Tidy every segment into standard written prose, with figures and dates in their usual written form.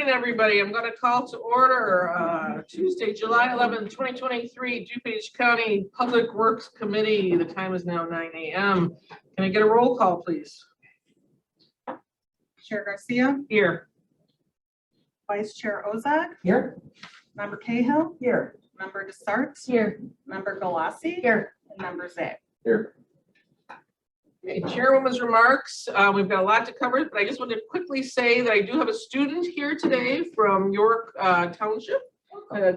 morning, everybody. I'm going to call to order Tuesday, July 11th, 2023, DuPage County Public Works Committee. The time is now 9 a.m. Can I get a roll call, please? Chair Garcia. Here. Vice Chair Ozak. Here. Member Cahill. Here. Member Desarts. Here. Member Galassi. Here. And Member Zach. Here. Okay, Chairwoman's remarks. We've got a lot to cover, but I just want to quickly say that I do have a student here today from York Township,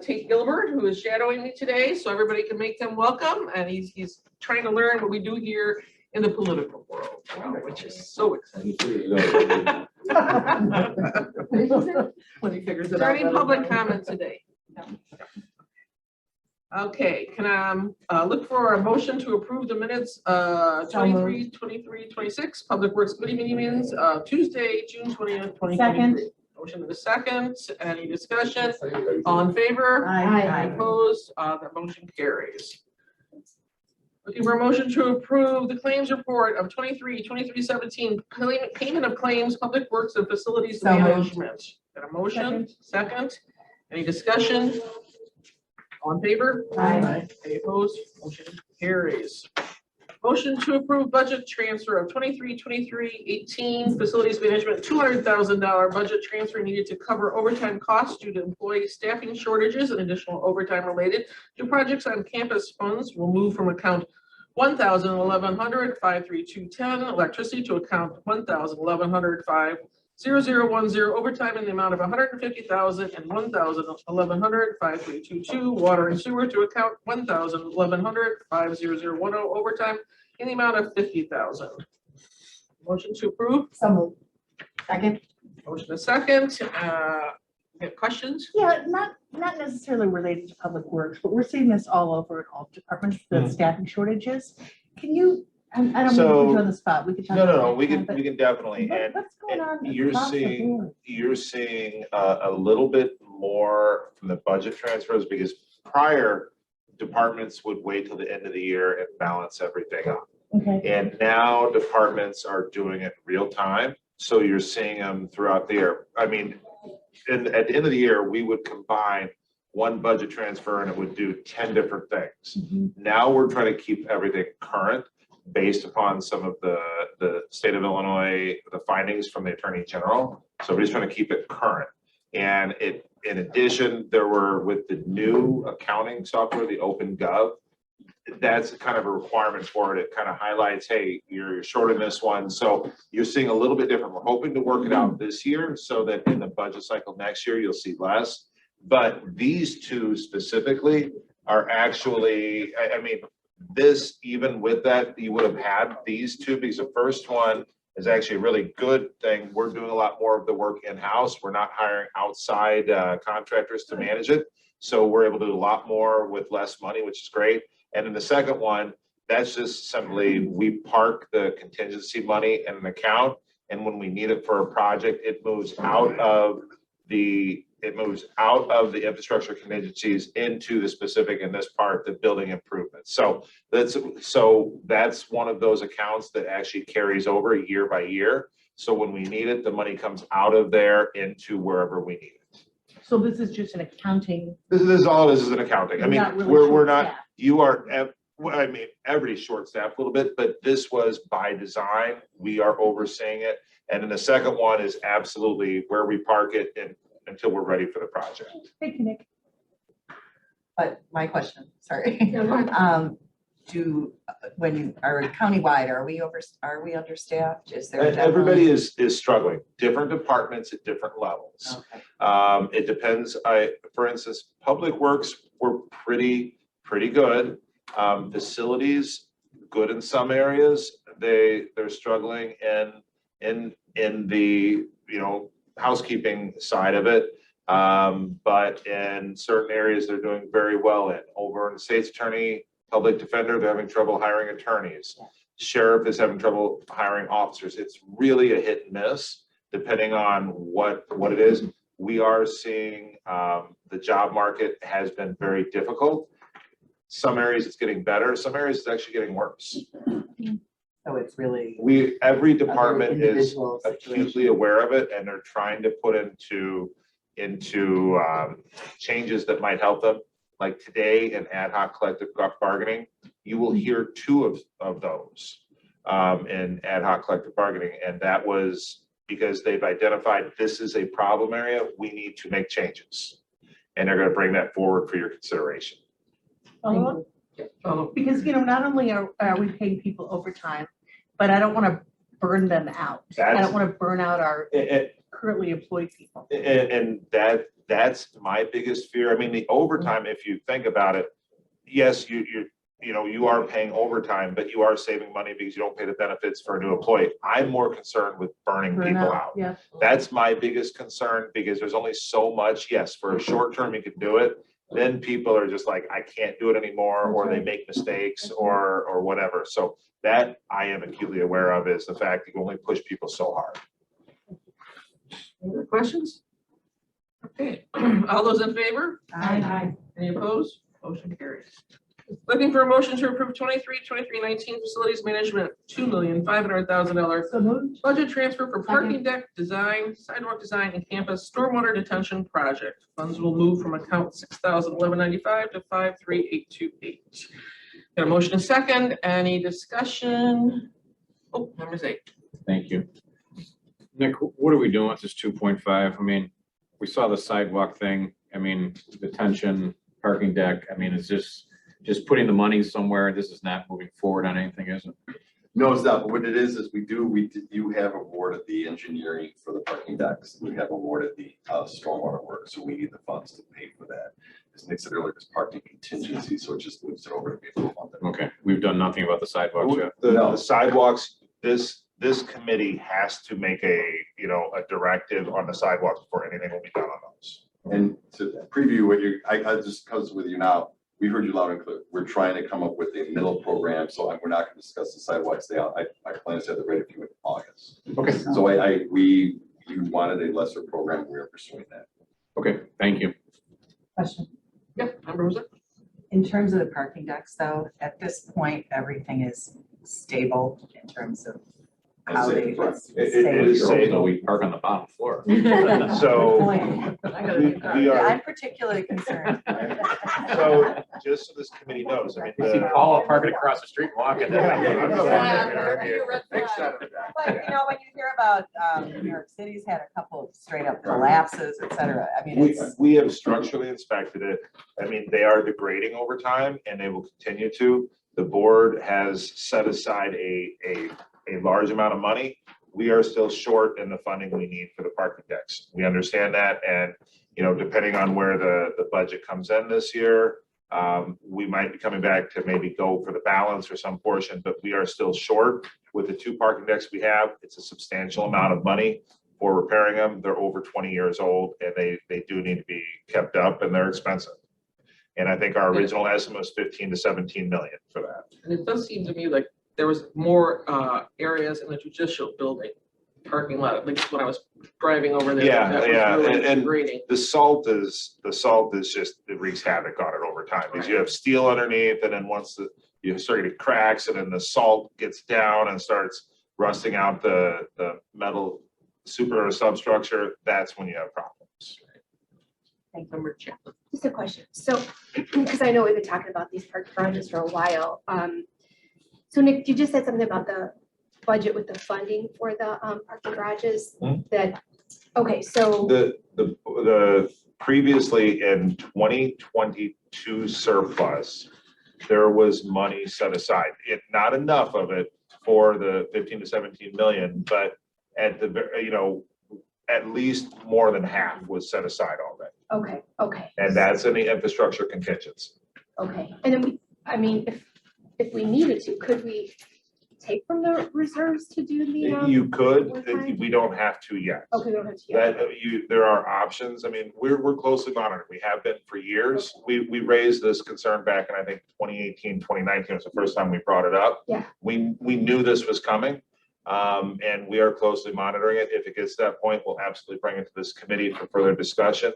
Tate Gilbert, who is shadowing me today, so everybody can make them welcome. And he's trying to learn what we do here in the political world, which is so exciting. When he figures Is it there out. any public comment today? Okay, can I look for a motion to approve the minutes 23, 26 Public Works Committee meeting minutes Tuesday, June 20th, 2023. Second. Motion in a second. Any discussion? All in favor? Aye. Opposed? That motion carries. Looking for a motion to approve the claims report of 23-17 payment of claims, Public Works and Facilities So moved. Management. Got a motion? Second. Any discussion? All in favor? Aye. Any opposed? Motion carries. Motion to approve budget transfer of 23-18 Facilities Management $200,000 budget transfer needed to cover overtime costs due to employee staffing shortages and additional overtime related to projects on campus. Funds will move from account 1,100-53210 electricity to account 1,100-50010 overtime in the amount of $150,000 and 1,100-5322 water and sewer to account 1,100-50010 overtime in the amount of $50,000. Motion to approve. So moved. Second. Motion a second. Get questions? Yeah, not necessarily related to public works, but we're seeing this all over in all departments, the staffing shortages. Can you, I don't mean to put you on the spot, we could talk. No, about we that, can definitely. but And what's going on? you're across the board? seeing a little bit more from the budget transfers, because prior departments would wait till the end of the year and balance everything up. Okay, And now departments are doing it real time. So you're seeing them throughout the year. I mean, at the end of the year, we would combine one budget transfer and it would do 10 different things. Mhm. Now we're trying to keep everything current based upon some of the state of Illinois, the findings from the Attorney General. So we're just trying to keep it current. And in addition, there were with the new accounting software, the OpenGov, that's kind of a requirement for it. It kind of highlights, hey, you're short in this one. So you're seeing a little bit different. We're hoping to work it out this year so that in the budget cycle next year, you'll see less. But these two specifically are actually, I mean, this, even with that, you would have had these two, because the first one is actually a really good thing. We're doing a lot more of the work in-house. We're not hiring outside contractors to manage it. So we're able to do a lot more with less money, which is great. And in the second one, that's just simply, we park the contingency money in an account. And when we need it for a project, it moves out of the infrastructure contingencies into the specific, in this part, the building improvements. So that's one of those accounts that actually carries over year by year. So when we need it, the money comes out of there into wherever we need it. so this is just an accounting. This is all this is an accounting. I mean, Not really we're not, short-staffed. you are, I mean, everybody's short staffed a little bit, but this was by design. We are overseeing it. And then the second one is absolutely where we park it and until we're ready for the project. Thank you, Nick. But my question, sorry. Yeah, go ahead. When you are countywide, are we understaffed? Is there? Everybody is struggling, different departments at different levels. Okay. It depends. For instance, Public Works were pretty good. Facilities, good in some areas. They're struggling in the, housekeeping side of it. But in certain areas, they're doing very well in. Over in the state's attorney, public defender, they're having trouble hiring attorneys. Yeah. Sheriff is having trouble hiring officers. It's really a hit and miss, depending on what it is. We are seeing the job market has been very difficult. Some areas it's getting better. Some areas it's actually getting worse. So it's really. Every department is individual acutely situation. aware of it, and they're trying to put into into changes that might help them. Like today in ad hoc collective bargaining, you will hear two of those in ad hoc collective bargaining. And that was because they've identified this is a problem area, we need to make changes. And they're going to bring that forward for your consideration. Because, not only are we paying people overtime, but I don't want to burn them out. I don't want to burn out our currently employed people. And that's my biggest fear. I mean, the overtime, if you think about it, yes, you are paying overtime, but you are saving money because you don't pay the benefits for a new employee. I'm more concerned with burning people out. Yeah. That's my biggest concern because there's only so much. Yes, for a short term, you can do it. Then people are just like, I can't do it anymore, or they make mistakes or whatever. So that I am acutely aware of is the fact that you only push people so hard. Any other questions? Okay, all those in favor? Aye. Any opposed? Motion carries. Looking for a motion to approve 23-19 facilities management, $2,500,000 So moved. budget transfer for parking deck design, sidewalk design, and campus stormwater detention project. Funds will move from account 6,1195 to 53828. Got a motion and second. Any discussion? Oh, number 8. Thank you. Nick, what are we doing with this 2.5? I mean, we saw the sidewalk thing. I mean, detention, parking deck. I mean, is this just putting the money somewhere? This is not moving forward on anything, is it? No, it's not, but what it is you have awarded the engineering for the parking decks. We have awarded the stormwater work, so we need the funds to pay for that. As Nick said earlier, it's parking contingency, so it just moves it over to be funded. Okay, we've done nothing about the sidewalks yet. The sidewalks, this committee has to make a directive on the sidewalks before anything will be done on those. And to preview what I just comes with you now, we heard you loud and clear. We're trying to come up with a middle program, so we're not going to discuss the sidewalks. My plan is to have the ready for you in August. Okay, So you wanted a lesser program, we are pursuing that. okay, thank you. Question. Yep, member Rosa. In terms of the parking decks, though, at this point, everything is stable in terms of how they. Right. It is safe. So we park on the bottom floor. So Point. we are, I'm particularly concerned. so just so this committee knows, I mean, I see Paula parking across the street walking. But, when you hear about, New York City's had a couple of straight up collapses, et cetera. I mean, it's. We have structurally inspected it. I mean, they are degrading over time and they will continue to. The board has set aside a large amount of money. We are still short in the funding we need for the parking decks. We understand that. And, depending on where the budget comes in this year, we might be coming back to maybe go for the balance or some portion, but we are still short with the 2 parking decks we have. It's a substantial amount of money for repairing them. They're over 20 years old and they do need to be kept up and they're expensive. And I think our original estimate was 15 to 17 million for that. And it does seem to me like there was more areas in the judicial building parking lot, at least when I was driving over there. Yeah, that was yeah, really and degrading. the salt is just, it wreaks havoc on it over time because you have steel underneath and then once you start getting cracks and then the salt gets down and starts rusting out the metal super or substructure, that's when you have problems. Thank you, Chaplin. Just a question. So, because I know we've been talking about these park garages for a while. So Nick, you just said something about the budget with the funding for the parking garages that, okay, so. The previously in 2022 surplus, there was money set aside. Not enough of it for the 15 to 17 million, but at at least more than half was set aside already. Okay. And that's in the infrastructure contingency. Okay, and then if we needed to, could we take from the reserves to do the? You could, overtime? we don't have to yet. Okay, we don't have to. yet. There are options. I mean, we're closely monitored. We have been for years. We raised this concern back in, I think, 2018, 2019 was the first time we brought it up. Yeah. We knew this was coming. And we are closely monitoring it. If it gets to that point, we'll absolutely bring it to this committee for further discussion.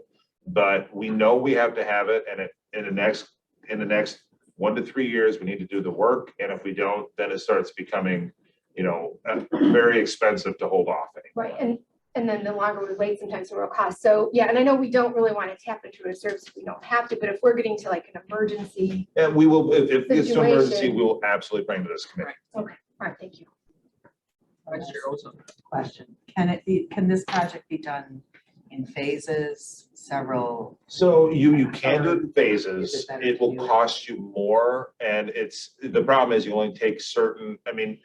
But we know we have to have it, and in the next 1 to 3 years, we need to do the work. And if we don't, then it starts becoming, very expensive to hold off anymore. Right, and And then the longer we wait, sometimes the real cost. So, yeah, and I know we don't really want to tap into a service if we don't have to, but if we're getting to like an emergency, And we will, if it gets to emergency, Situation. we will absolutely bring to this committee. all right, thank you. Vice Chair Olson. Question, can this project be done in phases, several? So you can do it in Is phases. it better It to will do it? cost you more, and the problem is you only take certain, I mean,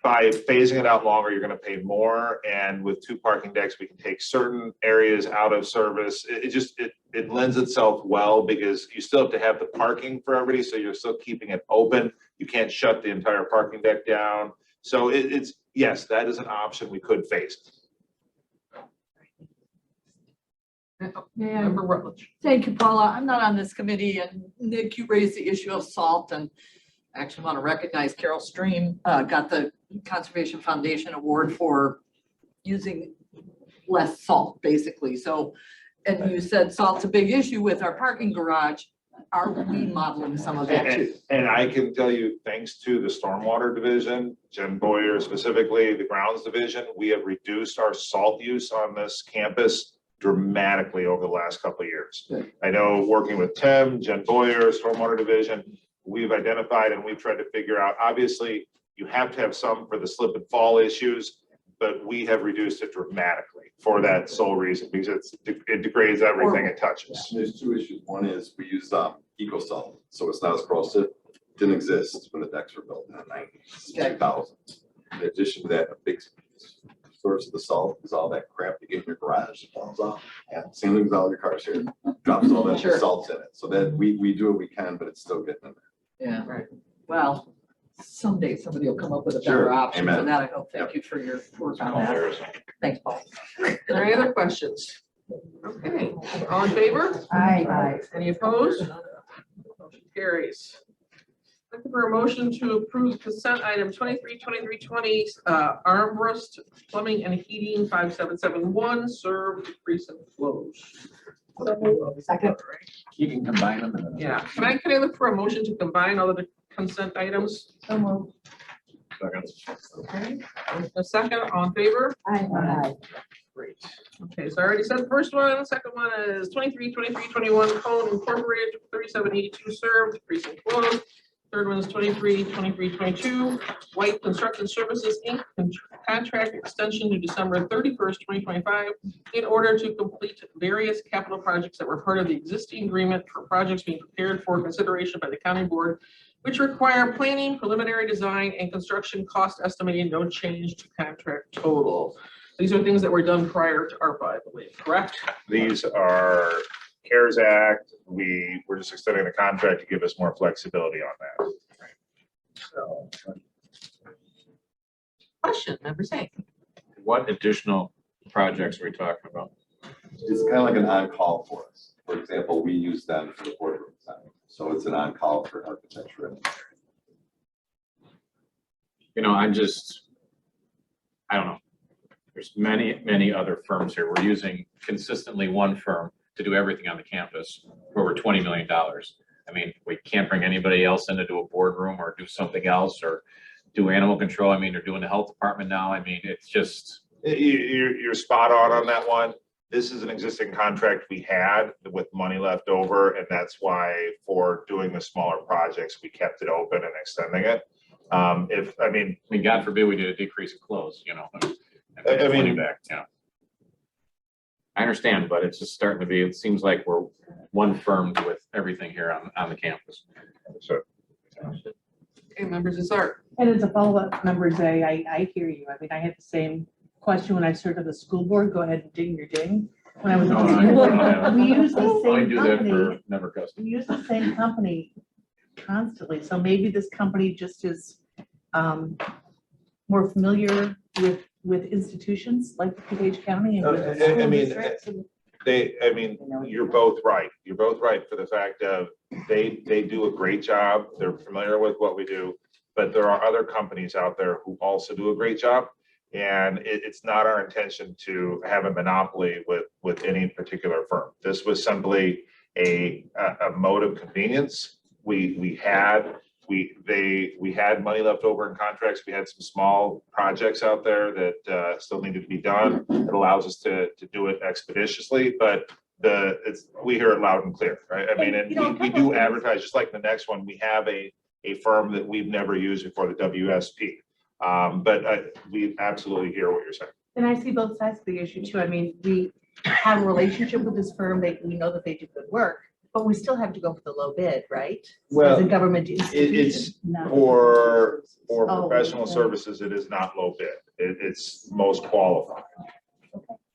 by phasing it out longer, you're gonna pay more, and with 2 parking decks, we can take certain areas out of service. It lends itself well, because you still have to have the parking for everybody, so you're still keeping it open. You can't shut the entire parking deck down. So it's, yes, that is an option. We could phase it. Member Rutledge. Thank you, Paula. I'm not on this committee, and Nick, you raised the issue of salt, and I actually want to recognize Carol Stream, got the Conservation Foundation Award for using less salt, basically. So, and you said salt's a big issue with our parking garage. Are we modeling some of that too? And I can tell you, thanks to the stormwater division, Jen Boyer specifically, the grounds division, we have reduced our salt use on this campus dramatically over the last couple of years. Good. I know, working with Tim, Jen Boyer, stormwater division, we've identified and we've tried to figure out, obviously, you have to have some for the slip and fall issues, but we have reduced it dramatically for that sole reason, because it degrades everything it touches. There's 2 issues. One is we use eco salt, so it's not as corrosive. Didn't exist when the decks were built in the 90s, Okay. 2000s. In addition to that, a big source of the salt is all that crap you get in your garage, it falls off. And same thing with all your cars here, drops all that Sure. salts in it. So that we do what we can, but it's still getting in there. Yeah, right. Well, someday somebody will come up with a Sure. better option for Amen. that. I hope. Thank you for your work on that. Thanks, Paul. Are there any other questions? Okay, all in favor? Aye. Any opposed? Motion carries. Looking for a motion to approve consent item 23-23-20, armrest plumbing and heating 5771, served precinct flows. Second. You can combine them. and then- Yeah, can I look for a motion to combine all of the consent items? So moved. Okay, a second, all in favor? Aye. Great. Okay, so I already said the first one. Second one is 23-23-21 Cone Incorporated 3782 served precinct closed. Third one is 23-23-22 White Construction Services Inc. Contract extension to December 31st, 2025 in order to complete various capital projects that were part of the existing agreement for projects being prepared for consideration by the county board, which require planning, preliminary design, and construction cost estimating, no change to contract total. These are things that were done prior to ARPA, I believe, correct? These are CARES Act. We're just extending the contract to give us more flexibility on that. So. Question, member Zhang. What additional projects are we talking about? It's kind of like an on-call for us. For example, we use them for the boardroom time. So it's an on-call for architecture. And You know, I don't know. There's many other firms here. We're using consistently one firm to do everything on the campus for over $20 million. I mean, we can't bring anybody else in to do a boardroom or do something else or do animal control. I mean, they're doing the health department now. I mean, it's just. You're spot on that one. This is an existing contract we had with money left over, and that's why for doing the smaller projects, we kept it open and extending it. I mean, God forbid we did a decrease in close, you know. And I put the money mean- back, you know. I understand, but it's just starting to be, it seems like we're one firm with everything here on the campus. so Okay, members of SART. And as a follow-up, members, I hear you. I mean, I had the same question when I served on the school board. Go ahead and ding your ding. When I was No, on the I- school board, I- we use the I same do that for company. never custom. We use the same company constantly. So maybe this company just is more familiar with institutions like DuPage County and with I school mean, districts. And you're both right. You're both right for the fact of they do a great job. They're familiar with what we do, but there are other companies out there who also do a great job. And it's not our intention to have a monopoly with any particular firm. This was simply a mode of convenience we had we had money left over in contracts. We had some small projects out there that still needed to be done. It allows us to do it expeditiously, but we hear it loud and clear, right? I mean, And, you know, and we a couple do of things- advertise, just like the next one, we have a firm that we've never used before, the WSP. But we absolutely hear what you're saying. And I see both sides of the issue too. I mean, we have a relationship with this firm. We know that they do good work, but we still have to go for the low bid, right? Well, As a government institution. it's not- For Oh, professional okay. services, it is not low bid. It's most qualified.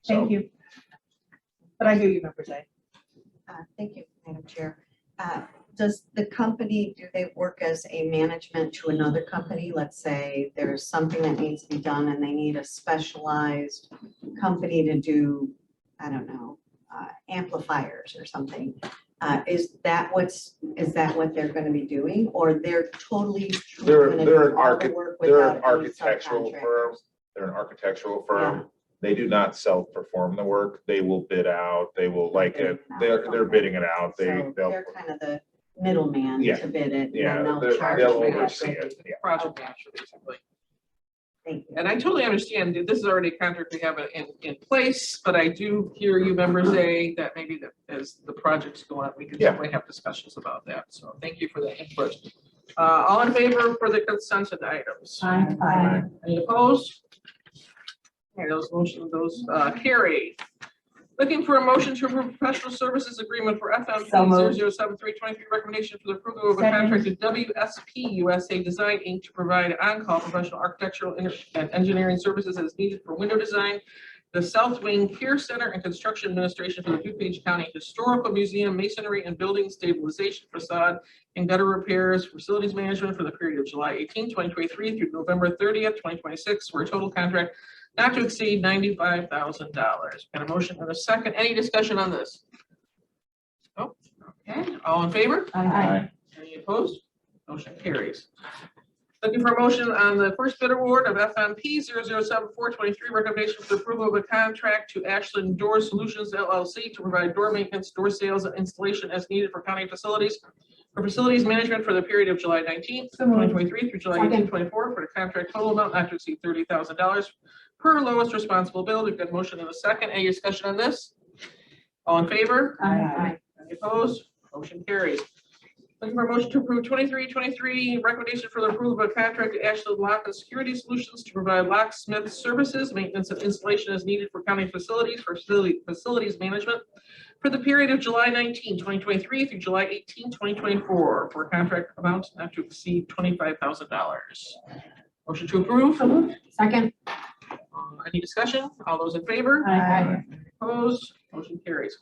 Thank you. But I hear you, Member Zay. Thank you, Madam Chair. Does the company, do they work as a management to another company? Let's say there's something that needs to be done and they need a specialized company to do, I don't know, amplifiers or something. Is that what they're gonna be doing, or they're totally They're gonna an do all the archi- work they're without an any architectural firm. subcontractors? They're an architectural firm. They do not self-perform the work. They will bid out. They will they're bidding it out. So they'll, they're kind of the middleman Yeah. to bid it, and yeah, then they'll they'll charge. they'll for that. oversee it. Yeah. Project manager, basically. Thank you. And I totally understand that this is already a contract we have in place, but I do hear you members say that maybe that as the projects go on, we can Yeah. definitely have discussions about that. So thank you for the input. All in favor for the consent items? Aye. Any opposed? Okay, those carry. Looking for a motion to approve professional services agreement for FMP So moved. 007323, recommendation for the approval of a Second. contract to WSP USA Design Inc. to provide on-call professional architectural and engineering services as needed for window design, the South Wing Care Center and Construction Administration for the DuPage County Historical Museum, masonry and building stabilization, facade and gutter repairs, facilities management for the period of July 18, 2023 through November 30th, 2026, for a total contract not to exceed $95,000. Got a motion and a second. Any discussion on this? Oh, okay. All in favor? Aye. Any opposed? Motion carries. Looking for a motion on the first bid award of FMP 007423, recommendation for the approval of a contract to Ashland Door Solutions LLC to provide door maintenance, door sales, and installation as needed for county facilities, for facilities management for the period of July 19th, So moved. 2023 through July 18th, 24 for the contract total amount not to exceed $30,000 per lowest responsible bid. We've got a motion and a second. Any discussion on this? All in favor? Aye. Any opposed? Motion carries. Looking for a motion to approve 2323, recommendation for the approval of a contract to Ashland Lock and Security Solutions to provide locksmith services, maintenance and installation as needed for county facilities, for facilities management for the period of July 19, 2023 through July 18, 2024, for a contract amount not to exceed $25,000. Motion to approve. So moved. Second. Any discussion? All those in favor? Aye. Opposed? Motion carries.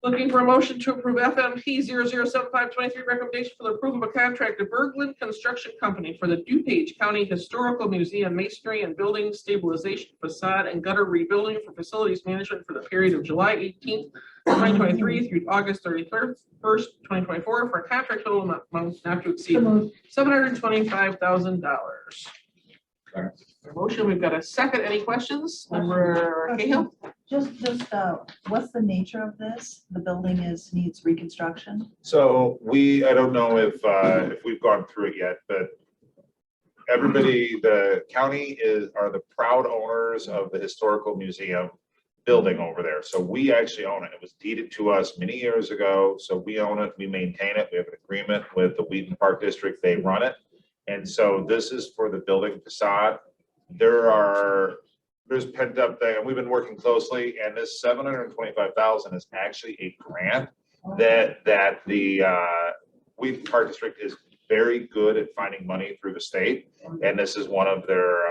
Looking for a motion to approve FMP 007523, recommendation for the approval of a contract to Berglund Construction Company for the DuPage County Historical Museum masonry and building stabilization, facade and gutter rebuilding for facilities management for the period of July 18th, 2023 through August 31st, 2024, for a contract total amount not to exceed So moved. $725,000. Motion, we've got a second. Any questions? Member Cahill? Just, what's the nature of this? The building needs reconstruction? So I don't know if we've gone through it yet, but everybody, the county are the proud owners of the historical museum building over there. So we actually own it. It was deeded to us many years ago. So we own it, we maintain it. We have an agreement with the Wheaton Park District. They run it. And so this is for the building facade. There's pent up thing, and we've been working closely, and this $725,000 is actually a grant that the Wheaton Park District is very good at finding money through the state, and this is one of their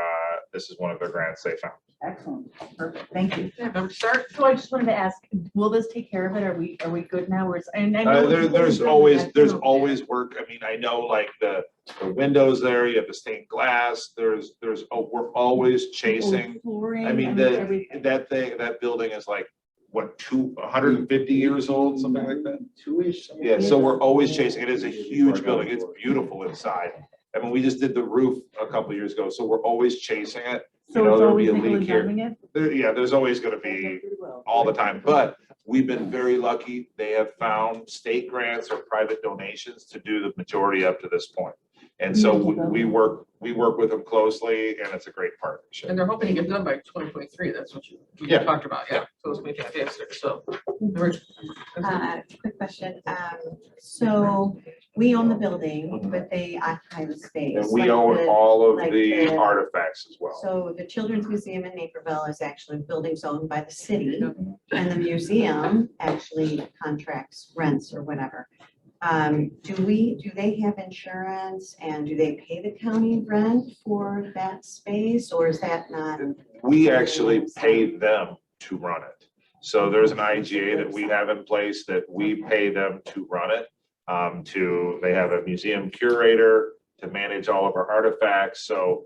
grants they found. Excellent, perfect, thank you. Member Stark? So I just wanted to ask, will this take care of it? Are we good now? Or and I know There's always work. I mean, I know like the windows there, you have the stained glass, we're always chasing. I mean, that building is like, what, 150 years old, something like that? Two-ish. Yeah, so we're always chasing. It is a huge building. It's beautiful inside. I mean, we just did the roof a couple of years ago, so we're always chasing it. So You know, it's there'll be always a leak here. examining it? There's always gonna be all the time, but we've been very lucky. They have found state grants or private donations to do the majority up to this point. And so we work with them closely, and it's a great partnership. And they're hoping to get done by 2023. That's what we Yeah. talked about. Yeah. So it's going to be fantastic. So. Quick question. So we own the building, but they occupy the space. And we like own the- all of like the the- artifacts as well. So the Children's Museum in Naperville is actually buildings owned by the city, and the museum actually contracts rents or whatever. Do they have insurance, and do they pay the county rent for that space, or is that not? We actually pay them to run it. So there's an IGA that we have in place that we pay them to run it. They have a museum curator to manage all of our artifacts. So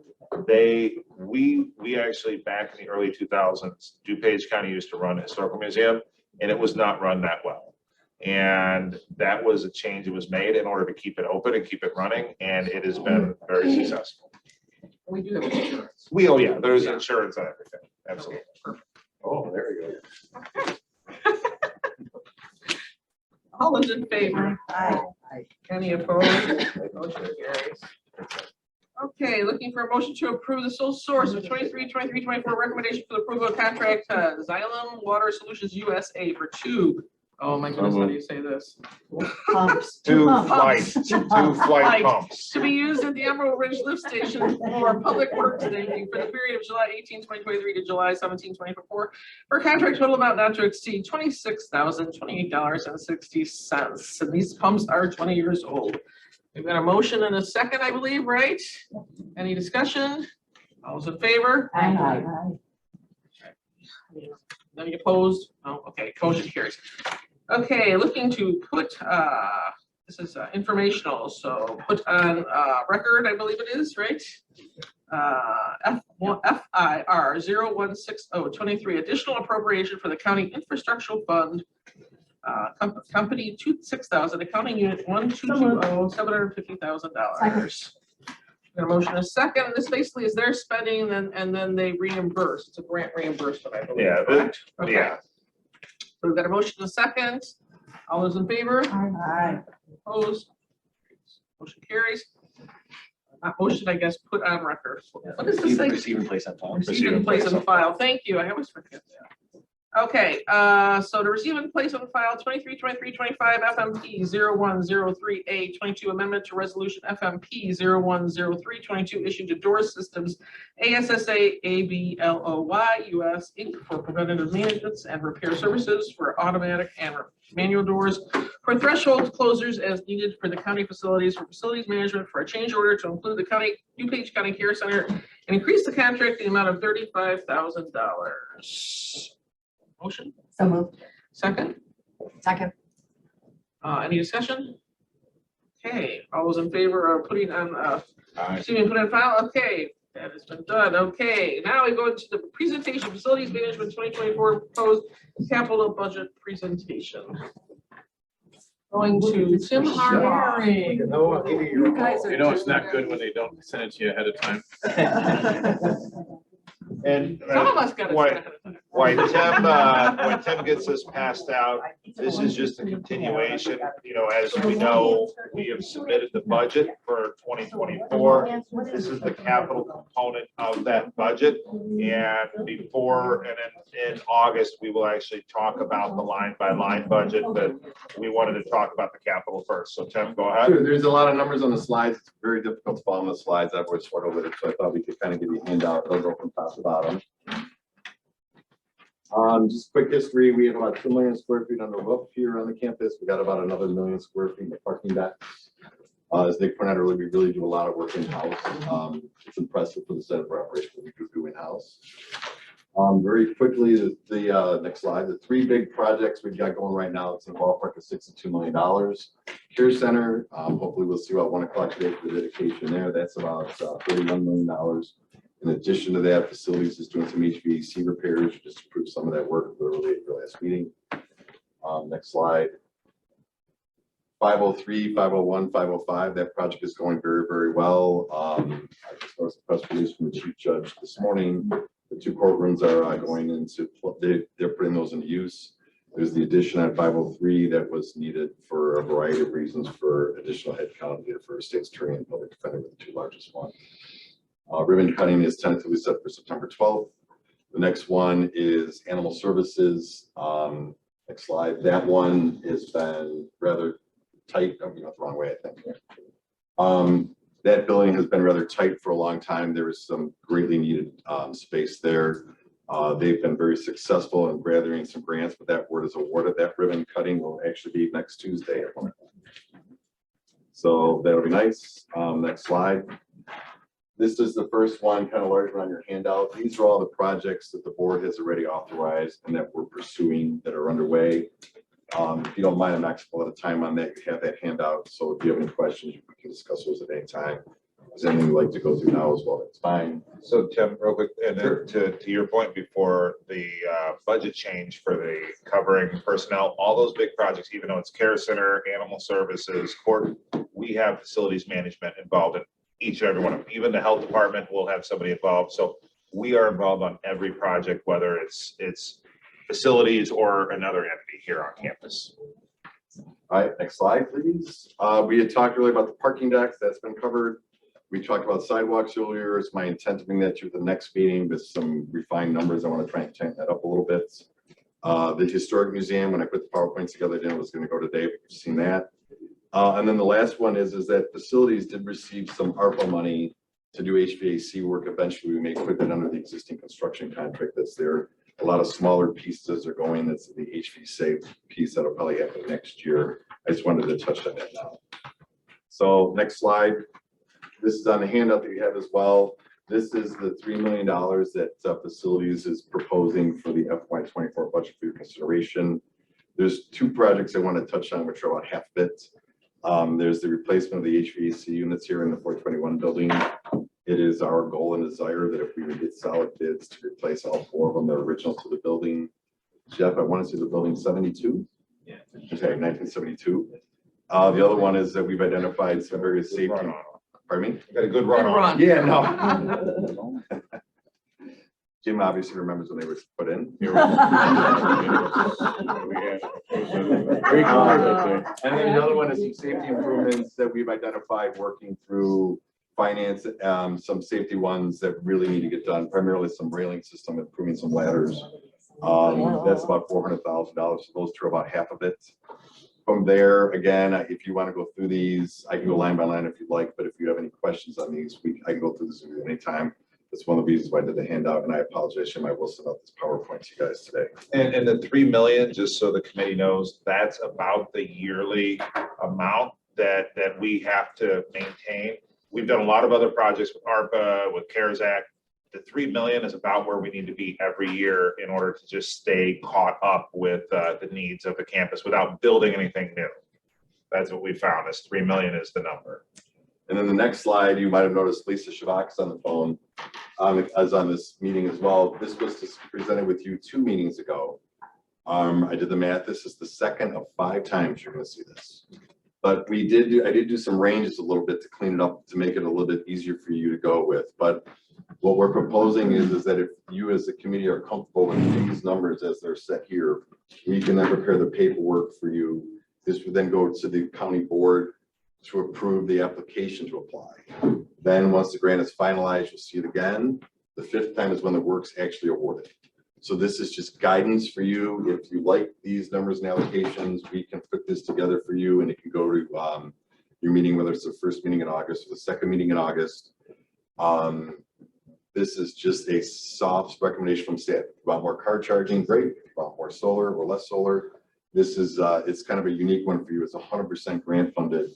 we actually, back in the early 2000s, DuPage County used to run a historical museum, and it was not run that well. And that was a change that was made in order to keep it open and keep it running, and it has been very successful. We do have insurance. Yeah, there's insurance on everything, absolutely. Oh, there you go. All those in favor? Aye. Any opposed? Motion carries. Okay, looking for a motion to approve the sole source of 23-24 recommendation for the approval of contract Xylem Water Solutions USA for two. Oh my goodness, how do you say this? Pumps. Two Pumps. flight pumps. To be used at the Emerald Ridge Lift Station for public works today for the period of July 18, 2023 to July 17, 2024, for a contract total amount not to exceed $26,028.60. And these pumps are 20 years old. We've got a motion and a second, I believe, right? Any discussion? All those in favor? Aye. Any opposed? No, okay, motion carries. Okay, looking to put, this is informational, so put on record, I believe it is, right? FIR 016023, additional appropriation for the county infrastructural fund, company 6000, accounting unit 1220, $750,000. A motion is second. This basically is their spending and then they reimburse. It's a grant reimbursement, I believe. Yeah, correct? Okay. Yeah. So we've got a motion and a second. All those in favor? Aye. Opposed? Motion carries. Motion, I guess, put on record. What is this thing? Receive and place on file. Receive and place on file. Thank you. I always forget that. Okay, so to receive and place on file 23-23-25 FMP 0103A22 amendment to resolution FMP 010322 issued to Door Systems ASSA ABLOY US Inc. for preventative maintenance and repair services for automatic and manual doors for threshold closers as needed for the county facilities for facilities management for a change order to include the DuPage County Care Center and increase the contract the amount of $35,000. Motion, So moved. second, Second. any discussion? Okay, all those in favor of putting on, put in file, okay, that has been done, okay. Now we go into the presentation, facilities management 2024 proposed capital budget presentation. Going to Tim Harbaugh. You know, it's not good when they don't send it to you ahead of time. And Some of us got it. when Tim gets this passed out, this is just a continuation. You know, as we know, we have submitted the budget for 2024. This is the capital component of that budget. And before, and in August, we will actually talk about the line by line budget, but we wanted to talk about the capital first. So Tim, go ahead. Sure, there's a lot of numbers on the slides. It's very difficult to follow the slides. I've always struggled with it, so I thought we could kind of give you a handout. They'll go from top to bottom. Just quick history, we have about 2 million square feet on the roof here on the campus. We got about another 1 million square feet in the parking deck. As Nick pointed out earlier, we really do a lot of work in-house. It's impressive for the set of operations we do in-house. Very quickly, the next slide, the 3 big projects we've got going right now, it's in the ballpark of $62 million. Care Center, hopefully we'll see about 1 o'clock today for the dedication there. That's about $31 million. In addition to that, facilities is doing some HVAC repairs, just to prove some of that work literally at the last meeting. Next slide. 503, 501, 505, that project is going very, very well. I just noticed a press release from the Chief Judge this morning. The 2 courtrooms are going into, they're putting those into use. There's the addition on 503 that was needed for a variety of reasons for additional headcount for state's attorney and public defender with the two largest ones. Ribbon cutting is tentatively set for September 12th. The next one is animal services. Next slide. That one has been rather tight. I'm going the wrong way, I think. That building has been rather tight for a long time. There was some greatly needed space there. They've been very successful in gathering some grants, but that word is awarded. That ribbon cutting will actually be next Tuesday. So that'll be nice. Next slide. This is the first one, kind of larger on your handout. These are all the projects that the board has already authorized and that we're pursuing that are underway. If you don't mind, I'm not spending a lot of time on that. You have that handout. So if you have any questions, we can discuss those at any time. Is there anything you'd like to go through now as well? It's fine. So Tim, real quick, and then to your point before the budget change for the covering personnel, all those big projects, even though it's care center, animal services, court, we have facilities management involved in each and every one of them. Even the health department will have somebody involved. So we are involved on every project, whether it's facilities or another entity here on campus. All right, next slide, please. We had talked earlier about the parking decks. That's been covered. We talked about sidewalks earlier. It's my intent to bring that to the next meeting with some refined numbers. I want to try and tighten that up a little bit. The Historic Museum, when I put the PowerPoints together, I didn't know it was going to go today, but you've seen that. And then the last one is that facilities did receive some ARPA money to do HVAC work. Eventually, we may put that under the existing construction contract that's there. A lot of smaller pieces are going. That's the HVAC piece that'll probably happen next year. I just wanted to touch on that now. So next slide. This is on the handout that you have as well. This is the $3 million that facilities is proposing for the FY24 budget for your consideration. There's two projects I want to touch on, which are about half of it. There's the replacement of the HVAC units here in the 421 building. It is our goal and desire that if we would get solid bids to replace all four of them, they're original to the building. Jeff, I want to see the building 72. Yeah. Okay, 1972. The other one is that we've identified some various safety. Pardon me? Got a good run on. Yeah, no. Jim obviously remembers when they were put in. And then another one is some safety improvements that we've identified working through finance, some safety ones that really need to get done, primarily some railing system, improving some ladders. That's about $400,000. So those two are about half of it. From there, again, if you want to go through these, I can go line by line if you'd like, but if you have any questions on these, I can go through this at any time. That's one of the reasons why I did the handout, and I apologize, Jim, I will send out this PowerPoint to you guys today. And the 3 million, just so the committee knows, that's about the yearly amount that we have to maintain. We've done a lot of other projects with ARPA, with CARES Act. The 3 million is about where we need to be every year in order to just stay caught up with the needs of the campus without building anything new. That's what we found, is 3 million is the number. And then the next slide, you might have noticed Lisa Shavak's on the phone, as on this meeting as well. This was presented with you 2 meetings ago. I did the math. This is the second of 5 times you're going to see this. But I did do some ranges a little bit to clean it up to make it a little bit easier for you to go with. But what we're proposing is that if you as a committee are comfortable with these numbers as they're set here, we can then prepare the paperwork for you. This would then go to the county board to approve the application to apply. Then once the grant is finalized, you'll see it again. The 5th time is when the work's actually awarded. So this is just guidance for you. If you like these numbers and allocations, we can put this together for you, and it can go to your meeting, whether it's the first meeting in August or the second meeting in August. This is just a soft recommendation from staff. If you want more car charging, great. If you want more solar or less solar, this is it's kind of a unique one for you. It's 100% grant funded.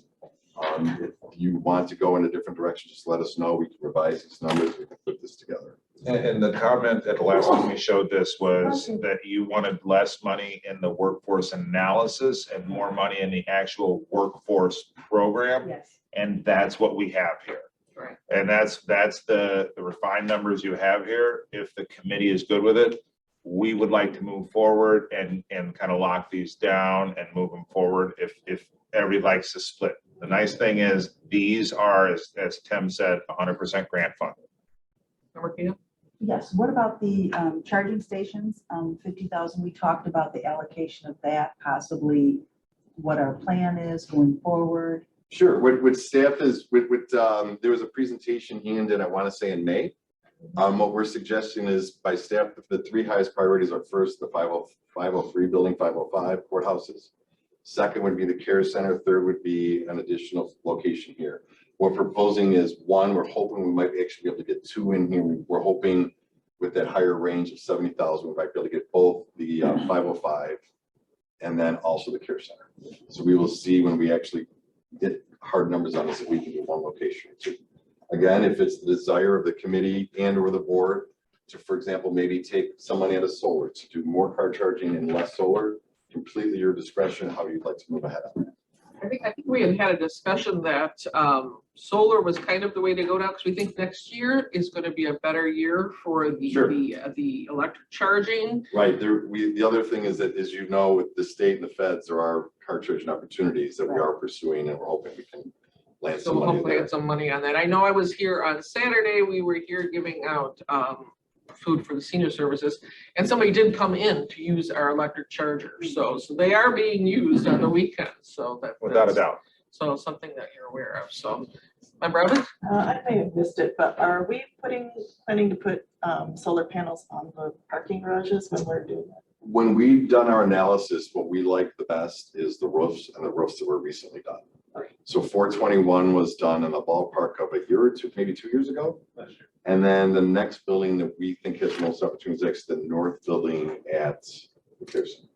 If you want to go in a different direction, just let us know. We can revise these numbers. We can put this together. And the comment at the last time we showed this was that you wanted less money in the workforce analysis and more money in the actual workforce program. Yes. And that's what we have here. Right. And that's the refined numbers you have here. If the committee is good with it, we would like to move forward and kind of lock these down and move them forward if everybody likes to split. The nice thing is these are, as Tim said, 100% grant funded. Number, Keita? Yes, what about the charging stations, 50,000, we talked about the allocation of that, possibly what our plan is going forward. Sure, what staff is, there was a presentation handed, I want to say in May. What we're suggesting is by staff, the three highest priorities are first, the 503 building, 505 courthouses. Second would be the care center, third would be an additional location here. What we're proposing is one, we're hoping we might actually be able to get two in here. We're hoping with that higher range of 70,000, we might be able to get both the 505 and then also the care center. So we will see when we actually get hard numbers on this, if we can do one location or two. Again, if it's the desire of the committee and or the board to, for example, maybe take some money out of solar to do more car charging and less solar, completely your discretion, how you'd like to move ahead on that. I think we had a discussion that solar was kind of the way to go now, because we think next year is going to be a better year for the Sure. the electric charging. Right, the other thing is that, as you know, with the state and the feds, there are car charging opportunities that we are pursuing, and we're hoping we can land So some we'll money hopefully there. get some money on that. I know I was here on Saturday, we were here giving out food for the senior services, and somebody did come in to use our electric chargers. So they are being used on the weekends, so that. Without a doubt. So something that you're aware of, so. Member Evans? I may have missed it, but are we planning to put solar panels on the parking garages when we're doing that? When we've done our analysis, what we like the best is the roofs, and the roofs that were recently done. So 421 was done in the ballpark of a year or two, maybe 2 years ago. And then the next building that we think has the most opportunities is the north building at the Care Center.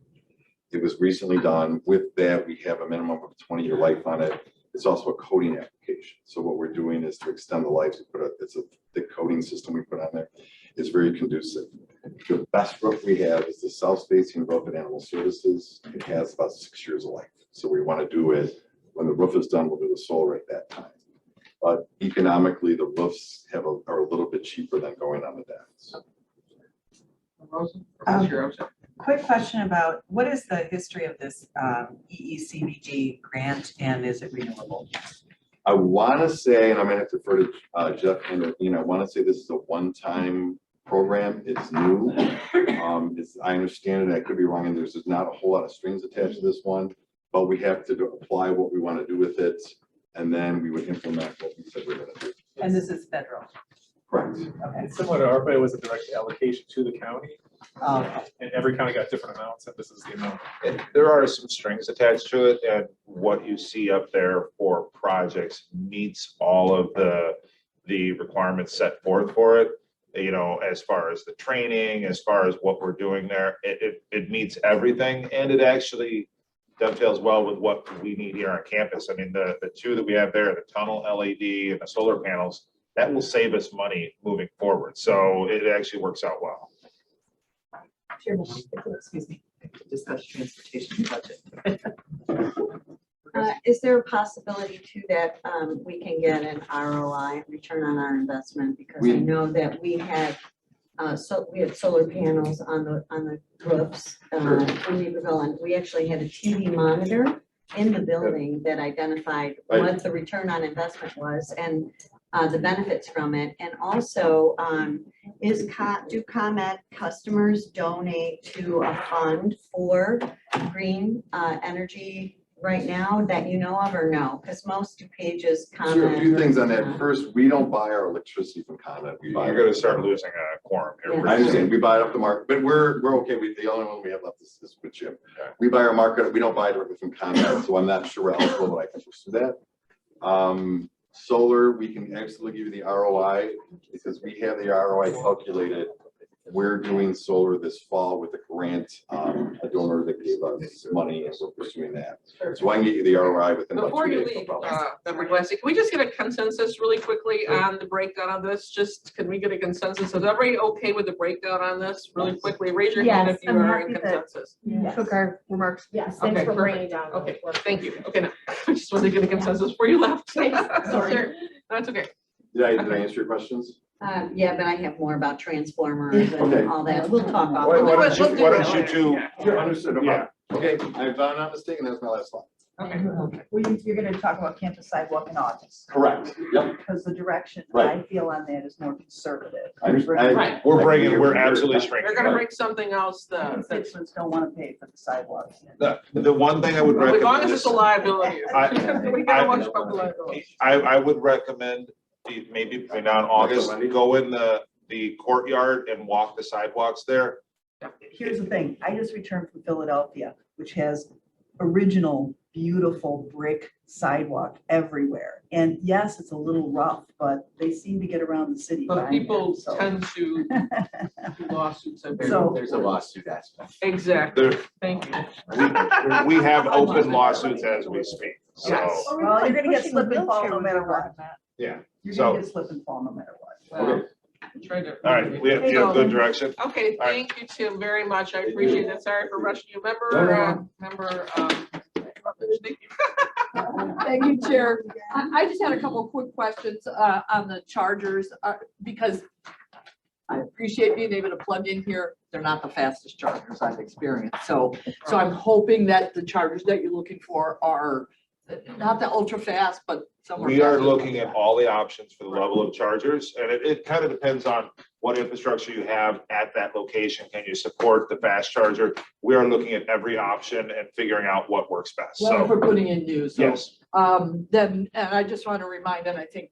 It was recently done. With that, we have a minimum of 20-year life on it. It's also a coating application. So what we're doing is to extend the life. It's a thick coating system we put on there. It's very conducive. The best roof we have is the south facing roof at Animal Services. It has about 6 years of life. So we want to do it when the roof is done, we'll do the solar at that time. But economically, the roofs are a little bit cheaper than going on the decks. Quick question about, what is the history of this EECBG grant, and is it renewable? I want to say, and I'm going to have to defer to Jeff and I want to say this is a one-time program. It's new. I understand it. I could be wrong, and there's not a whole lot of strings attached to this one, but we have to apply what we want to do with it, and then we would implement what we said we're going to do. And this is federal? Correct. Okay. Similar to ARPA, it was a direct allocation to the county, Okay. and every county got different amounts, and this is the amount. There are some strings attached to it, and what you see up there for projects meets all of the requirements set forth for it. You know, as far as the training, as far as what we're doing there, it meets everything, and it actually dovetails well with what we need here on campus. I mean, the two that we have there, the tunnel LED and the solar panels, that will save us money moving forward. So it actually works out well. Chairman, excuse me, discuss transportation budget. Is there a possibility to that we can get an ROI, return on our investment? Because I know that we had solar panels on the roofs in Weaverville, and we actually had a TV monitor in the building that identified what the return on investment was and the benefits from it. And also, do ComEd customers donate to a fund for green energy right now that you know of, or no? Because most DuPage's ComEd. Sure, a few things on that. First, we don't buy our electricity from ComEd. We buy You're going to start losing a quorum here. Yeah. I understand, we buy it off the market, but we're okay with, the only one we have left is with Jim. We buy our market, we don't buy directly from ComEd, so I'm not sure we're eligible, but I can pursue that. Solar, we can absolutely give you the ROI, because we have the ROI calculated. We're doing solar this fall with a grant, a donor that gave us money, and we're pursuing that. So I can get you the ROI within about Before 2 you days. no leave, problem. Member Glassy, can we just get a consensus really quickly on the breakdown of this? Just, can we get a consensus? Is everybody okay with the breakdown on this really quickly? Raise your hand Yes, if you I'm are in happy that- consensus. Took our remarks. Yes, thanks Okay, for bringing it perfect. down. Okay, thank you. Okay, now, I just wanted to get a consensus before you left. Thanks. Sorry. Sure. That's okay. Did I answer your questions? Yeah, but I have more about transformers Okay. and all that. We'll talk Why about don't you two? Sure, understood. Yeah. Okay, if I'm not mistaken, that's my last slide. Okay. Well, you're gonna talk about campus sidewalk in August, Correct. Yep. because the direction I Right. feel on that is more conservative. Right. We're absolutely shrinking. They're gonna bring something else that's, Constituents don't wanna pay for the sidewalks. The one thing I would as long recommend as it's is, a liability. I- We gotta watch about the liability. I would recommend maybe between now and August, go in the courtyard and walk the sidewalks there. Here's the thing, I just returned from Philadelphia, which has original, beautiful brick sidewalk everywhere. And yes, it's a little rough, but they seem to get around the city. But fine people now, so. tend to do lawsuits. I bet. So- There's a lawsuit aspect. Exactly, There, thank you. we have open lawsuits as we speak, so, Yes. Well, you're gonna get Pushing the slip and fall wheelchair no would be matter part what. of that. yeah. You're So- gonna get slip and fall no matter what. Well, try to. All right, we have, you have good direction. Okay, All right. thank you, Tim, very much. I appreciate it. Sorry for rushing you. No, Member, thank you. Thank you, Chair. I just had a couple of quick questions on the chargers, because I appreciate being able to plug in here. They're not the fastest chargers I've experienced. So I'm hoping that the chargers that you're looking for are not the ultra fast, but somewhere. We are faster. looking at all the options for the level of chargers, and it kind of depends on what infrastructure you have at that location. Can you support the fast charger? We are looking at every option and figuring out what works best, Well, if so, we're putting in new, so. yes. Then, and I just want to remind, and I think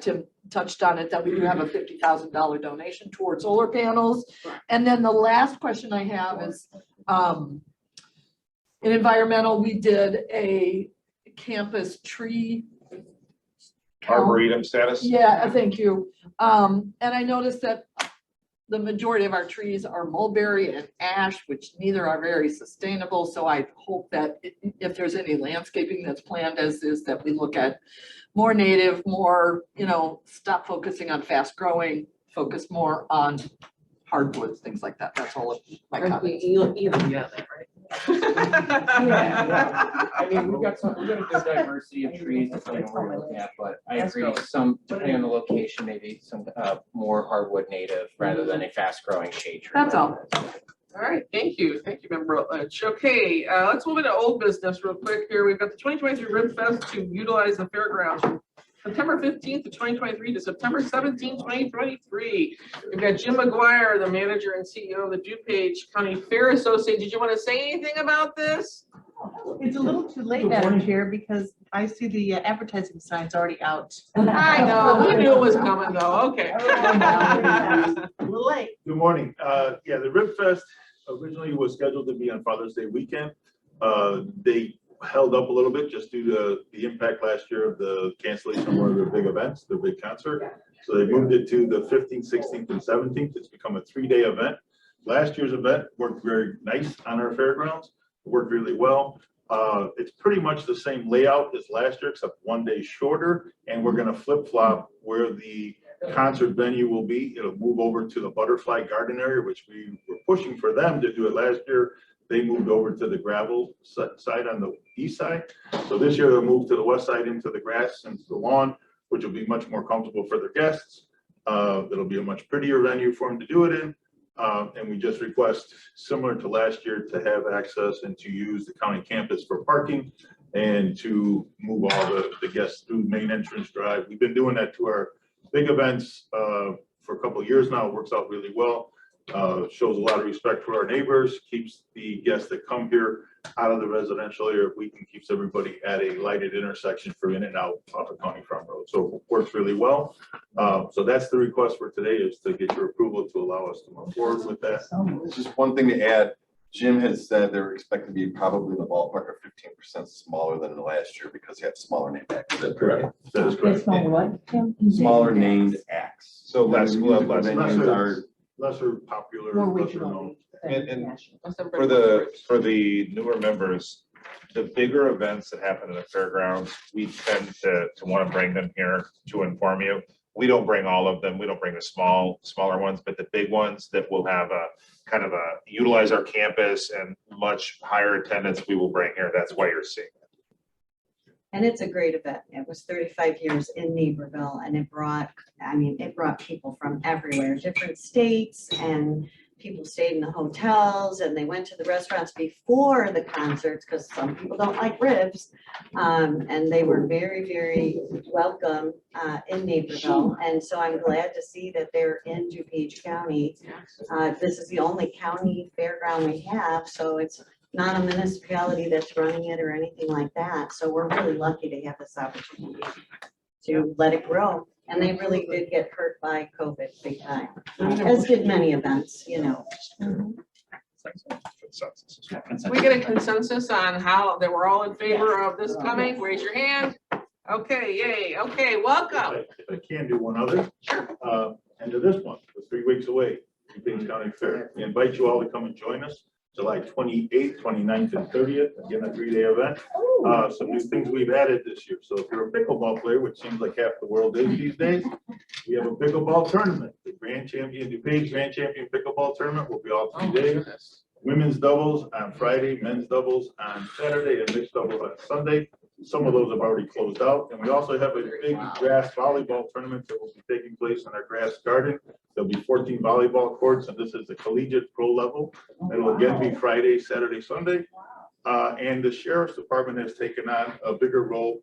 Tim touched on it, that we do have a $50,000 donation towards solar panels. And then the last question I have is, in environmental, we did a campus tree count. Arboretum status? Yeah, thank you. And I noticed that the majority of our trees are mulberry and ash, which neither are very sustainable. So I hope that if there's any landscaping that's planned as is, that we look at more native, more, stop focusing on fast growing, focus more on hardwoods, things like that. That's all of my comments. Yeah, that, right? Yeah. I mean, we've got a good diversity of trees depending on what you're looking at, but I agree, some, depending on the location, maybe some more hardwood native rather than a fast growing shade tree. That's all. All right, thank you, Member Lynch. Okay, let's move into old business real quick here. We've got the 2023 Rib Fest to utilize the fairgrounds from September 15th to 2023 to September 17th, 2023. We've got Jim McGuire, the manager and CEO of the DuPage County Fair Association. Did you want to say anything about this? It's a little too late, Madam Chair, because I see the advertising signs already out. I know, we knew it was coming though, okay. A little late. Good morning. Yeah, the Rib Fest originally was scheduled to be on Father's Day weekend. They held up a little bit just due to the impact last year of the cancellation of one of their big events, their big concert. So they moved it to the 15th, 16th, and 17th. It's become a 3-day event. Last year's event worked very nice on our fairgrounds. It worked really well. It's pretty much the same layout as last year, except 1 day shorter. And we're gonna flip-flop where the concert venue will be. It'll move over to the Butterfly Garden area, which we were pushing for them to do it last year. They moved over to the gravel side on the east side. So this year they'll move to the west side into the grass and the lawn, which will be much more comfortable for their guests. It'll be a much prettier venue for them to do it in. And we just request, similar to last year, to have access and to use the county campus for parking and to move all the guests through main entrance drive. We've been doing that to our big events for a couple of years now. It works out really well. Shows a lot of respect for our neighbors, keeps the guests that come here out of the residential area. If we can, keeps everybody at a lighted intersection for in and out off of County Farm Road. So it works really well. So that's the request for today, is to get your approval to allow us to move forward with that. Just one thing to add, Jim has said they're expected to be probably in the ballpark of 15% smaller than the last year because they have smaller name acts. Is that correct? That is correct. Smaller named acts. So less, Music less. venues are Lesser popular, More lesser regional. known. And for the newer members, the bigger events that happen in the fairgrounds, we tend to want to bring them here to inform you. We don't bring all of them. We don't bring the smaller ones, but the big ones that will have a kind of utilize our campus and much higher attendance, we will bring here. That's why you're seeing it. And it's a great event. It was 35 years in Naperville, and it brought people from everywhere, different states, and people stayed in the hotels and they went to the restaurants before the concerts, because some people don't like ribs. And they were very, very welcome in Naperville. And so I'm glad to see that they're in DuPage County. This is the only county fairground we have, so it's not a municipality that's running it or anything like that. So we're really lucky to have this opportunity to let it grow. And they really did get hurt by COVID big time, as did many events, you know. We get a consensus on how, that we're all in favor of this coming? Raise your hand. Okay, yay. Okay, welcome. If I can do one other, end of this month, we're 3 weeks away, DuPage County Fair. We invite you all to come and join us, July 28th, 29th, and 30th, again, a 3-day event. Some new things we've added this year. So if you're a pickleball player, which seems like half the world is these days, we have a pickleball tournament. The Grand Champion, DuPage Grand Champion Pickleball Tournament will be all 3 days. Women's doubles on Friday, men's doubles on Saturday, and mixed doubles on Sunday. Some of those have already closed out. And we also have a big grass volleyball tournament that will be taking place in our grass garden. There'll be 14 volleyball courts, and this is the collegiate pro level. It'll again be Friday, Saturday, Sunday. And the Sheriff's Department has taken on a bigger role.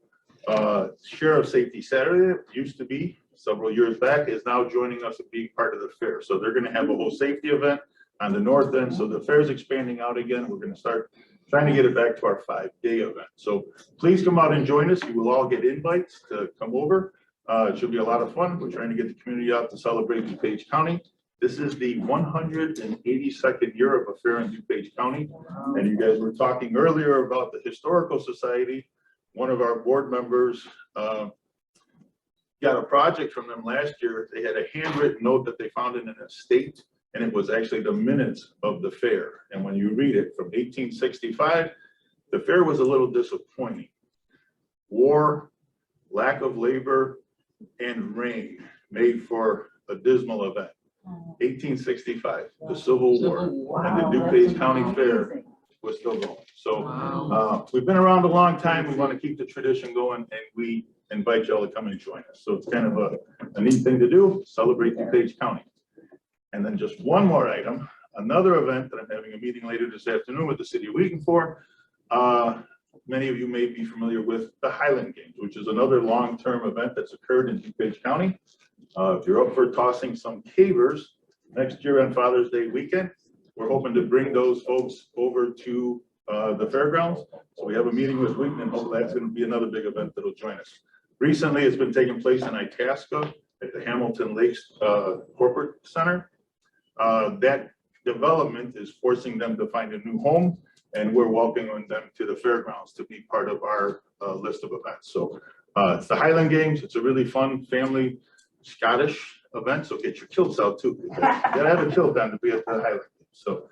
Sheriff Safety Saturday, used to be several years back, is now joining us and being part of the fair. So they're going to have a whole safety event on the north end. So the fair is expanding out again. We're going to start trying to get it back to our 5-day event. So please come out and join us. You will all get invites to come over. It should be a lot of fun. We're trying to get the community out to celebrate DuPage County. This is the 182nd year of a fair in DuPage County. And you guys were talking earlier about the Historical Society. One of our board members got a project from them last year. They had a handwritten note that they found in an estate, and it was actually the minutes of the fair. And when you read it from 1865, the fair was a little disappointing. War, lack of labor, and rain made for a dismal event. 1865, the Civil War, and the DuPage County Fair was still going. So we've been around a long time. We want to keep the tradition going, and we invite y'all to come and join us. So it's kind of a neat thing to do, celebrate DuPage County. And then just one more item, another event that I'm having a meeting later this afternoon with the city of Wheaton for. Many of you may be familiar with the Highland Games, which is another long-term event that's occurred in DuPage County. If you're up for tossing some cavers next year on Father's Day weekend, we're hoping to bring those folks over to the fairgrounds. So we have a meeting with Wheaton, and so that's going to be another big event that'll join us. Recently, it's been taking place in Itasca at the Hamilton Lakes Corporate Center. That development is forcing them to find a new home, and we're welcoming them to the fairgrounds to be part of our list of events. So it's the Highland Games. It's a really fun family Scottish event, so get your kilts out too. You gotta have a kilt on to be at the Highland Games. So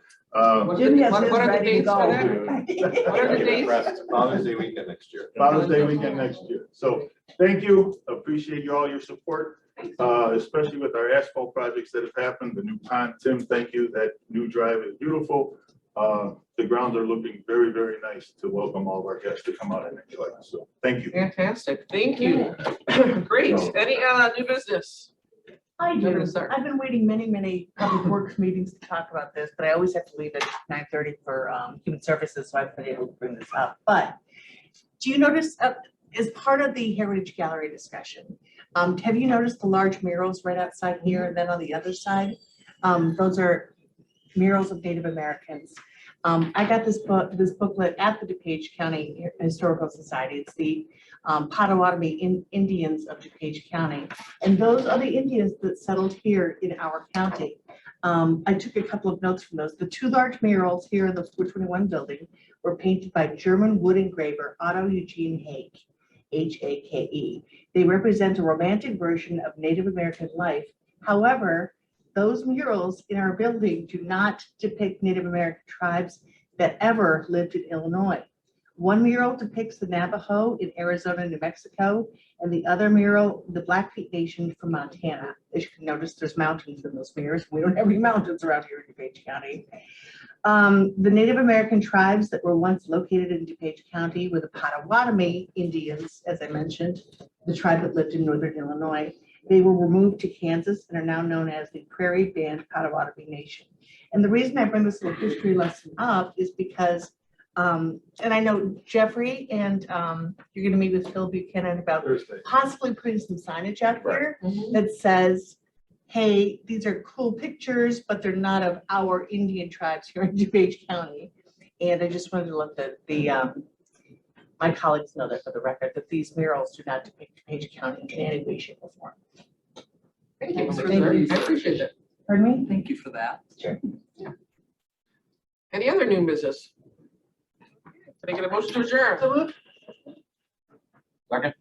Jim has his what are the ready to dates go. for that? What are the dates? Father's Day weekend next year. Father's Day weekend next year. So thank you. Appreciate all your support, especially with our asphalt projects that have happened. The new pond, Tim, thank you. That new drive is beautiful. The grounds are looking very, very nice to welcome all of our guests to come out and enjoy. So thank you. Fantastic. Thank you. Great. Any new business? I Never do. start. I've been waiting many public works meetings to talk about this, but I always have to leave at 9:30 for human services, so I've been able to bring this up. But do you notice, as part of the Heritage Gallery discussion, have you noticed the large murals right outside here and then on the other side? Those are murals of Native Americans. I got this booklet at the DuPage County Historical Society. It's the Potawatomi Indians of DuPage County. And those are the Indians that settled here in our county. I took a couple of notes from those. The two large murals here in the 421 building were painted by German wood engraver Otto Eugene Hake, H-A-K-E. They represent a romantic version of Native American life. However, those murals in our building do not depict Native American tribes that ever lived in Illinois. One mural depicts the Navajo in Arizona, New Mexico, and the other mural, the Blackfeet Nation from Montana. As you can notice, there's mountains in those mirrors. We don't have any mountains around here in DuPage County. The Native American tribes that were once located in DuPage County were the Potawatomi Indians, as I mentioned, the tribe that lived in northern Illinois. They were removed to Kansas and are now known as the Prairie Band Potawatomi Nation. And the reason I bring this little history lesson up is because, and I know Jeffrey and you're gonna meet with Phil Buchanan about Thursday. possibly putting some signage out here Mhm. that says, hey, these are cool pictures, but they're not of our Indian tribes here in DuPage County. And I just wanted to let my colleagues know that for the record, that these murals do not depict DuPage County in any way, shape, or form. Thank you, Mr. Thank Zerr. you. I appreciate that. Pardon me? Thank you for that. Any other new business? Can I get a motion to adjourn? Second.